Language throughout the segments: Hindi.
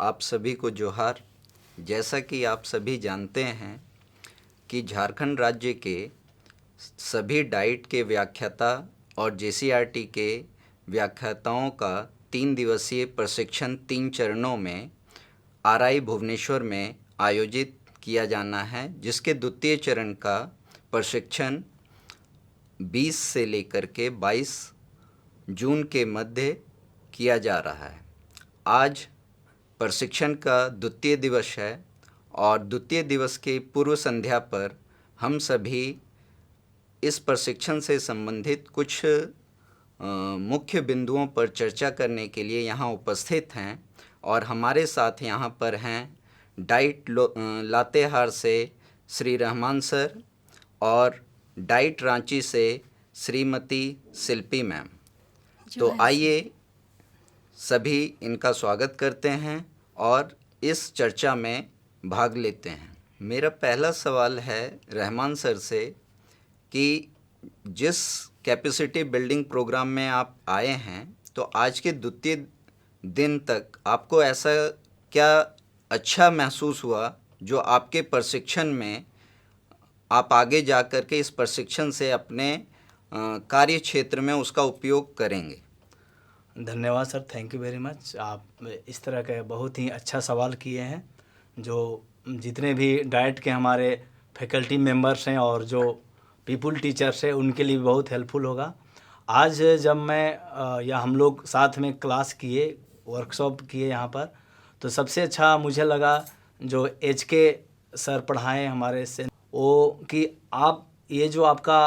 आप सभी को जोहार। जैसा कि आप सभी जानते हैं कि झारखंड राज्य के सभी डाइट के व्याख्याता और जेसीईआरटी के व्याख्याताओं का 3 दिवसीय प्रशिक्षण 3 चरणों में आरआई भुवनेश्वर में आयोजित किया जाना है, जिसके द्वितीय चरण का प्रशिक्षण 20 से लेकर के 22 जून के मध्य किया जा रहा है। आज प्रशिक्षण का द्वितीय दिवस है और द्वितीय दिवस के पूर्व संध्या पर हम सभी इस प्रशिक्षण से संबंधित कुछ मुख्य बिंदुओं पर चर्चा करने के लिए यहाँ उपस्थित हैं और हमारे साथ यहाँ पर हैं डाइट लातेहार से श्री रहमान सर और डाइट रांची से श्रीमती शिल्पी मैम। तो आइए सभी इनका स्वागत करते हैं और इस चर्चा में भाग लेते हैं। मेरा पहला सवाल है रहमान सर से कि जिस कैपेसिटी बिल्डिंग प्रोग्राम में आप आए हैं, तो आज के द्वितीय दिन तक आपको ऐसा क्या अच्छा महसूस हुआ जो आपके प्रशिक्षण में आप आगे जा कर के इस प्रशिक्षण से अपने कार्य क्षेत्र में उसका उपयोग करेंगे? धन्यवाद sir, thank you very much. आप इस तरह के बहुत ही अच्छा सवाल किए हैं जो जितने भी डाइट के हमारे फैकल्टी मेंबर्स हैं और जो पीपल टीचर्स हैं उनके लिए बहुत हेल्पफुल होगा। आज जब मैं या हम लोग साथ में क्लास किए, वर्कशॉप किए यहाँ पर, तो सबसे अच्छा मुझे लगा जो HK सर पढ़ाएं हमारे से, वो कि आप ये जो आपका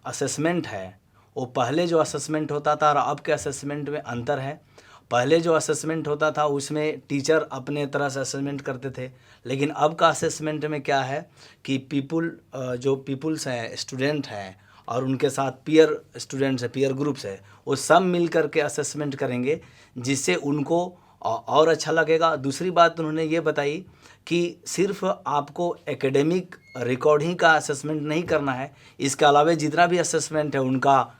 असेसमेंट है, वो पहले जो असेसमेंट होता था और अब के असेसमेंट में अंतर है। पहले जो असेसमेंट होता था उसमें टीचर अपने तरह से असेसमेंट करते थे, लेकिन अब का असेसमेंट में क्या है कि जो पीपल्स हैं, स्टूडेंट हैं और उनके साथ पीयर स्टूडेंट्स हैं, पीयर ग्रुप्स है, वो सब मिल कर के असेसमेंट करेंगे, जिससे उनको और अच्छा लगेगा। दूसरी बात उन्होंने ये बताई कि सिर्फ आपको एकेडमिक रिकॉर्ड ही का असेसमेंट नहीं करना है, इसके अलावा जितना भी असेसमेंट है उनका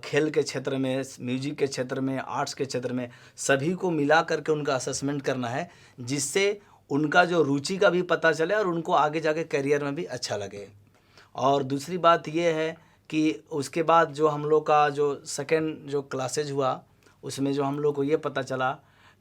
खेल के क्षेत्र में, म्यूजिक के क्षेत्र में, आर्ट्स के क्षेत्र में, सभी को मिला करके उनका असेसमेंट करना है, जिससे उनका जो रुचि का भी पता चले और उनको आगे जाके करियर में भी अच्छा लगे। और दूसरी बात ये है कि उसके बाद जो हम लोग का जो सेकेंड जो क्लासेज हुआ, उसमें जो हम लोग को ये पता चला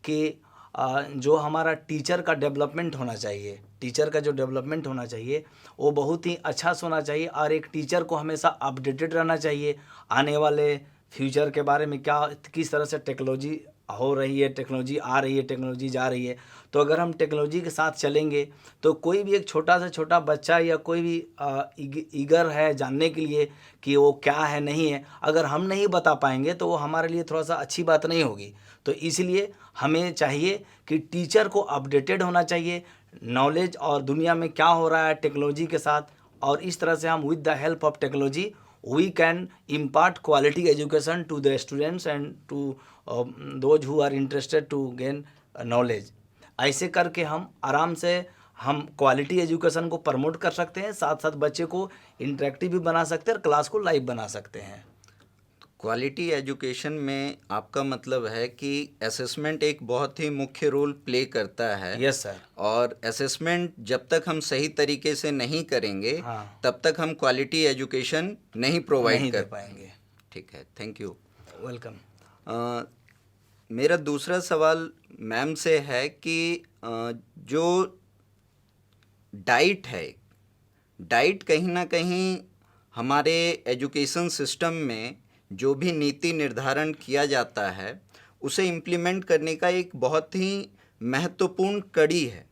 कि जो हमारा टीचर का डेवलपमेंट होना चाहिए, टीचर का जो डेवलपमेंट होना चाहिए वो बहुत ही अच्छा से होना चाहिए और एक टीचर को हमेशा अपडेटेड रहना चाहिए आने वाले फ्यूचर के बारे में, क्या किस तरह से टेक्नोलॉजी हो रही है, टेक्नोलॉजी आ रही है, टेक्नोलॉजी जा रही है। तो अगर हम टेक्नोलॉजी के साथ चलेंगे तो कोई भी एक छोटा से छोटा बच्चा या कोई भी ईगर है जानने के लिए कि वो क्या है नहीं है, अगर हम नहीं बता पाएंगे तो वो हमारे लिए थोड़ा सा अच्छी बात नहीं होगी। तो इसलिए हमें चाहिए कि टीचर को अपडेटेड होना चाहिए नॉलेज और दुनिया में क्या हो रहा है टेक्नोलॉजी के साथ, और इस तरह से हम with the help of technology we can impart quality education to the students and to those who are interested to gain knowledge। ऐसे करके हम आराम से हम क्वालिटी एजुकेशन को प्रमोट कर सकते हैं, साथ साथ बच्चे को इंटरेक्टिव भी बना सकते हैं और क्लास को लाइव बना सकते हैं। क्वालिटी एजुकेशन में आपका मतलब है कि असेसमेंट एक बहुत ही मुख्य रोल प्ले करता है। Yes sir. और असेसमेंट जब तक हम सही तरीके से नहीं करेंगे, हाँ, तब तक हम क्वालिटी एजुकेशन नहीं प्रोवाइड कर पाएंगे। ठीक है, थैंक यू, वेलकम। मेरा दूसरा सवाल मैम से है कि जो डाइट है, डाइट कहीं ना कहीं हमारे एजुकेशन सिस्टम में जो भी नीति निर्धारण किया जाता है उसे इम्प्लीमेंट करने का एक बहुत ही महत्वपूर्ण कड़ी है,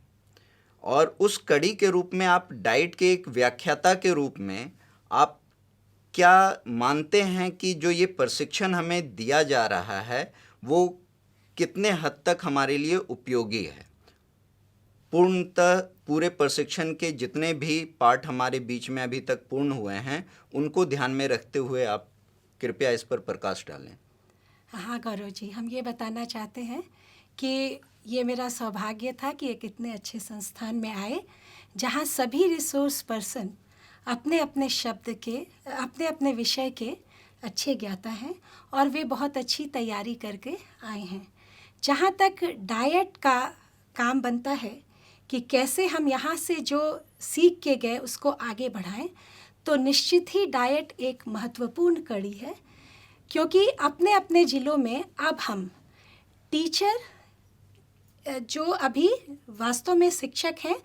और उस कड़ी के रूप में आप डाइट के एक व्याख्याता के रूप में आप क्या मानते हैं कि जो ये प्रशिक्षण हमें दिया जा रहा है वो कितने हद तक हमारे लिए उपयोगी है? पूर्णतः पूरे प्रशिक्षण के जितने भी पार्ट हमारे बीच में अभी तक पूर्ण हुए हैं उनको ध्यान में रखते हुए आप कृपया इस पर प्रकाश डालें। हाँ गौरव जी, हम ये बताना चाहते हैं कि ये मेरा सौभाग्य था कि एक इतने अच्छे संस्थान में आए जहाँ सभी रिसोर्स पर्सन अपने अपने शब्द के, अपने अपने विषय के अच्छे ज्ञाता हैं और वे बहुत अच्छी तैयारी करके आए हैं। जहाँ तक डाइट का काम बनता है कि कैसे हम यहाँ से जो सीख के गए उसको आगे बढ़ाएं, तो निश्चित ही डाइट एक महत्वपूर्ण कड़ी है, क्योंकि अपने अपने ज़िलों में अब हम टीचर जो अभी वास्तव में शिक्षक हैं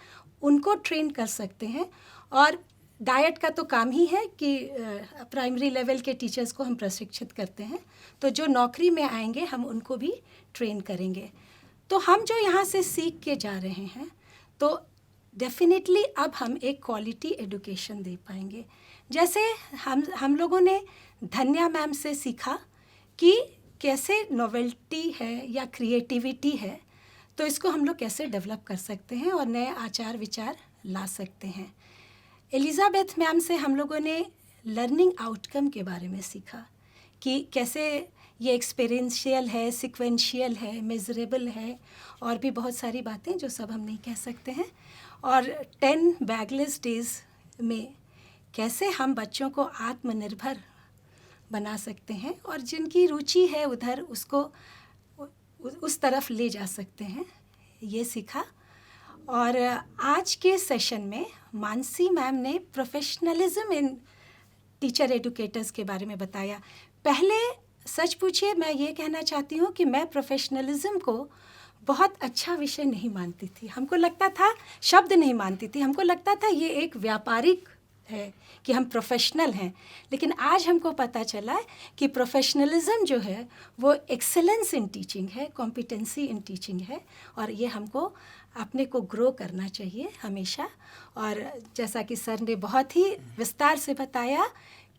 उनको ट्रेन कर सकते हैं, और डाइट का तो काम ही है कि प्राइमरी लेवल के टीचर्स को हम प्रशिक्षित करते हैं, तो जो नौकरी में आएंगे हम उनको भी ट्रेन करेंगे। तो हम जो यहाँ से सीख के जा रहे हैं तो डेफिनेटली अब हम एक क्वालिटी एजुकेशन दे पाएंगे। जैसे हम लोगों ने धन्या मैम से सीखा कि कैसे नोवेल्टी है या क्रिएटिविटी है, तो इसको हम लोग कैसे डेवलप कर सकते हैं और नए आचार विचार ला सकते हैं। एलिज़ाबेथ मैम से हम लोगों ने लर्निंग आउटकम के बारे में सीखा कि कैसे ये एक्सपीरियंशियल है, सिक्वेंशियल है, मेजरेबल है, और भी बहुत सारी बातें जो सब हम नहीं कह सकते हैं। और 10 बैगलेस डेज में कैसे हम बच्चों को आत्मनिर्भर बना सकते हैं और जिनकी रुचि है उधर उसको उस तरफ ले जा सकते हैं, ये सीखा। और आज के सेशन में मानसी मैम ने प्रोफेशनलिज्म इन टीचर एडुकेटर्स के बारे में बताया। पहले सच पूछिए, मैं ये कहना चाहती हूँ कि मैं प्रोफेशनलिज्म को बहुत अच्छा विषय नहीं मानती थी। हमको लगता था, शब्द नहीं मानती थी, हमको लगता था ये एक व्यापारिक है कि हम प्रोफेशनल हैं। लेकिन आज हमको पता चला कि प्रोफेशनलिज्म जो है वो एक्सेलेंस इन टीचिंग है, कॉम्पिटेंसी इन टीचिंग है, और ये हमको अपने को ग्रो करना चाहिए हमेशा। और जैसा कि सर ने बहुत ही विस्तार से बताया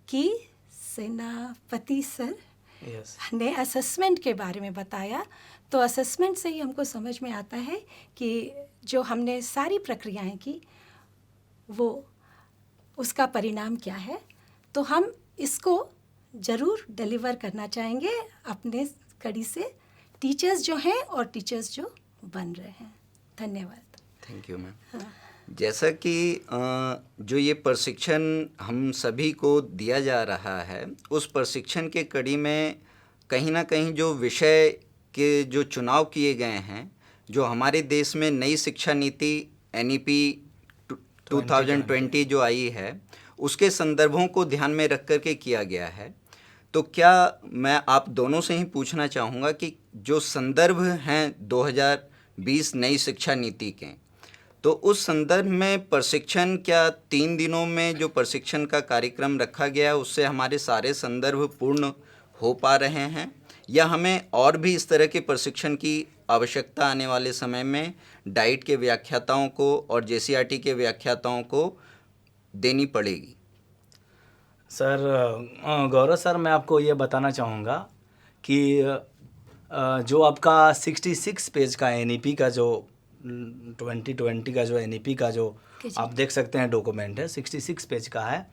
कि सेनापति सर ने असेसमेंट के बारे में बताया, तो असेसमेंट से ही हमको समझ में आता है कि जो हमने सारी प्रक्रियाएं की वो उसका परिणाम क्या है। तो हम इसको ज़रूर डिलीवर करना चाहेंगे अपने कड़ी से, टीचर्स जो हैं और टीचर्स जो बन रहे हैं। धन्यवाद। Thank you ma'am. जैसा कि जो ये प्रशिक्षण हम सभी को दिया जा रहा है, उस प्रशिक्षण के कड़ी में कहीं ना कहीं जो विषय के जो चुनाव किए गए हैं, जो हमारे देश में नई शिक्षा नीति NEP 2020 जो आई है, उसके संदर्भों को ध्यान में रख कर के किया गया है। तो क्या मैं आप दोनों से ही पूछना चाहूँगा कि जो संदर्भ हैं 2020 नई शिक्षा नीति के, तो उस संदर्भ में प्रशिक्षण क्या 3 दिनों में जो प्रशिक्षण का कार्यक्रम रखा गया उससे हमारे सारे संदर्भ पूर्ण हो पा रहे हैं, या हमें और भी इस तरह के प्रशिक्षण की आवश्यकता आने वाले समय में डाइट के व्याख्याताओं को और JCRT के व्याख्याताओं को देनी पड़ेगी? सर गौरव सर, मैं आपको ये बताना चाहूँगा कि जो आपका 66 पेज का NEP का जो 2020 का जो NEP का जो आप देख सकते हैं डॉक्यूमेंट है, 66 पेज का है।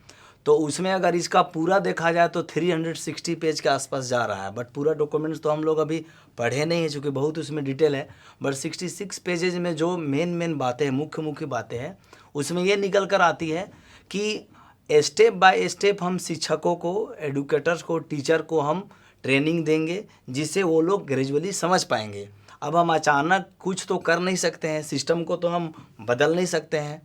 तो उसमें अगर इसका पूरा देखा जाए तो 360 पेज के आसपास जा रहा है, बट पूरा डॉक्यूमेंट्स तो हम लोग अभी पढ़े नहीं है चूँकि बहुत उसमें डिटेल है। बट 66 पेजेज में जो मेन बातें हैं, मुख्य बातें हैं, उसमें ये निकल कर आती है कि स्टेप बाय स्टेप हम शिक्षकों को, एडुकेटर्स को, टीचर को हम ट्रेनिंग देंगे जिससे वो लोग ग्रेजुअली समझ पाएंगे। अब हम अचानक कुछ तो कर नहीं सकते हैं, सिस्टम को तो हम बदल नहीं सकते हैं।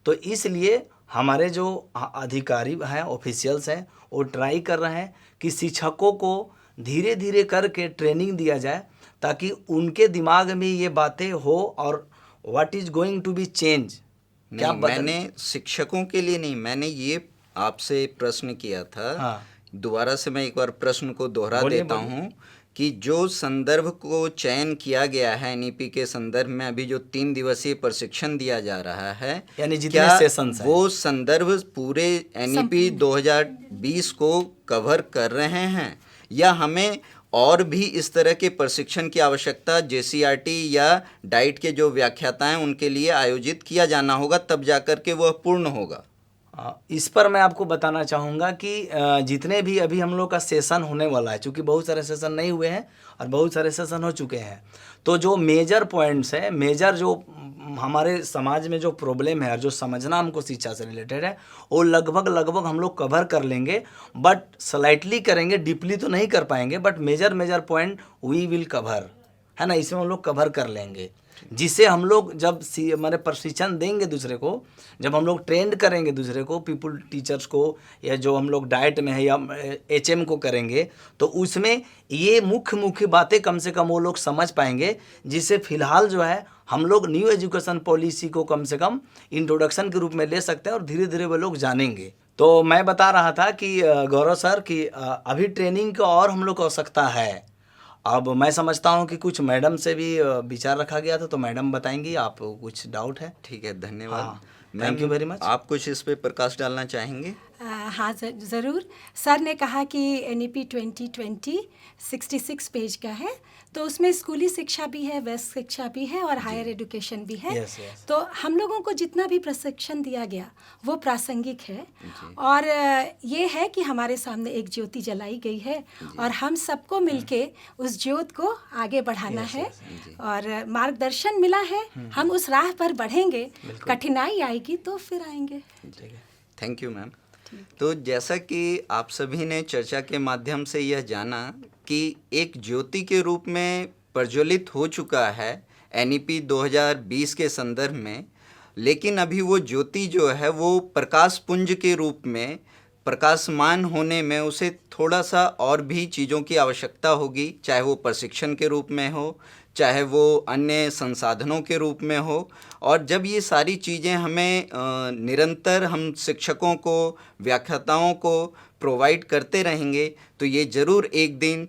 तो इसलिए हमारे जो अधिकारी हैं, ऑफिशियल्स हैं, वो ट्राई कर रहे हैं कि शिक्षकों को धीरे धीरे करके ट्रेनिंग दिया जाए ताकि उनके दिमाग में ये बातें हो और what is going to be change. क्या मैंने शिक्षकों के लिए नहीं, मैंने ये आपसे प्रश्न किया था। हाँ। दोबारा से मैं एक बार प्रश्न को दोहरा देता हूँ कि जो संदर्भ को चयन किया गया है NEP के संदर्भ में अभी जो 3 दिवसीय प्रशिक्षण दिया जा रहा है, यानी जितने सेशंस हैं, वो संदर्भ पूरे NEP 2020 को कवर कर रहे हैं, या हमें और भी इस तरह के प्रशिक्षण की आवश्यकता JCRT या डाइट के जो व्याख्याता हैं उनके लिए आयोजित किया जाना होगा, तब जाकर के वह पूर्ण होगा? इस पर मैं आपको बताना चाहूँगा कि जितने भी अभी हम लोग का सेशन होने वाला है, क्योंकि बहुत सारे सेशन नहीं हुए हैं और बहुत सारे सेशन हो चुके हैं, तो जो मेजर पॉइंट्स है, मेजर जो हमारे समाज में जो प्रॉब्लम है और जो समझना हमको शिक्षा से रिलेटेड है, वो लगभग हम लोग कवर कर लेंगे। बट स्लाइटली करेंगे, डीपली तो नहीं कर पाएंगे, but major point we will cover. है ना, इसमें हम लोग कवर कर लेंगे, जिससे हम लोग जब हमारे प्रशिक्षण देंगे दूसरे को, जब हम लोग ट्रेंड करेंगे दूसरे को, पीपल टीचर्स को, या जो हम लोग डाइट में है या HM को करेंगे, तो उसमें ये मुख्य बातें कम से कम वो लोग समझ पाएंगे, जिससे फिलहाल जो है हम लोग न्यू एजुकेशन पॉलिसी को कम से कम इंट्रोडक्शन के रूप में ले सकते हैं और धीरे धीरे वो लोग जानेंगे। तो मैं बता रहा था कि गौरव सर कि अभी ट्रेनिंग की और हम लोग को आवश्यकता है। अब मैं समझता हूँ कि कुछ मैडम से भी विचार रखा गया था, तो मैडम बताएंगी, आप कुछ डाउट है? ठीक है, धन्यवाद। हाँ, थैंक यू वेरी मच। आप कुछ इस पे प्रकाश डालना चाहेंगे? हाँ ज़रूर। सर ने कहा कि NEP 2020 66 पेज का है, तो उसमें स्कूली शिक्षा भी है, वैश्य शिक्षा भी है और हायर एजुकेशन भी है। Yes, yes. तो हम लोगों को जितना भी प्रशिक्षण दिया गया वो प्रासंगिक है, और ये है कि हमारे सामने एक ज्योति जलाई गई है और हम सबको मिलके उस ज्योत को आगे बढ़ाना है और मार्गदर्शन मिला है, हम उस राह पर बढ़ेंगे, कठिनाई आएगी तो फिर आएंगे। Thank you ma'am. तो जैसा कि आप सभी ने चर्चा के माध्यम से यह जाना कि एक ज्योति के रूप में प्रज्वलित हो चुका है NEP 2020 के संदर्भ में, लेकिन अभी वो ज्योति जो है वो प्रकाश पुंज के रूप में प्रकाशमान होने में उसे थोड़ा सा और भी चीज़ों की आवश्यकता होगी, चाहे वो प्रशिक्षण के रूप में हो, चाहे वो अन्य संसाधनों के रूप में हो। और जब ये सारी चीज़ें हमें निरंतर हम शिक्षकों को, व्याख्याताओं को प्रोवाइड करते रहेंगे, तो ये ज़रूर एक दिन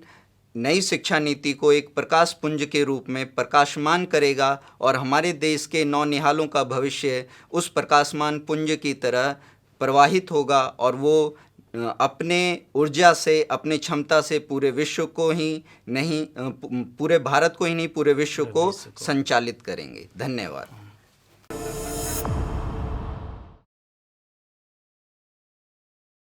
नई शिक्षा नीति को एक प्रकाश पुंज के रूप में प्रकाशमान करेगा और हमारे देश के नौनिहालों का भविष्य उस प्रकाशमान पुंज की तरह प्रवाहित होगा और वो अपने ऊर्जा से, अपने क्षमता से पूरे विश्व को ही नहीं, पूरे भारत को ही नहीं, पूरे विश्व को संचालित करेंगे। धन्यवाद।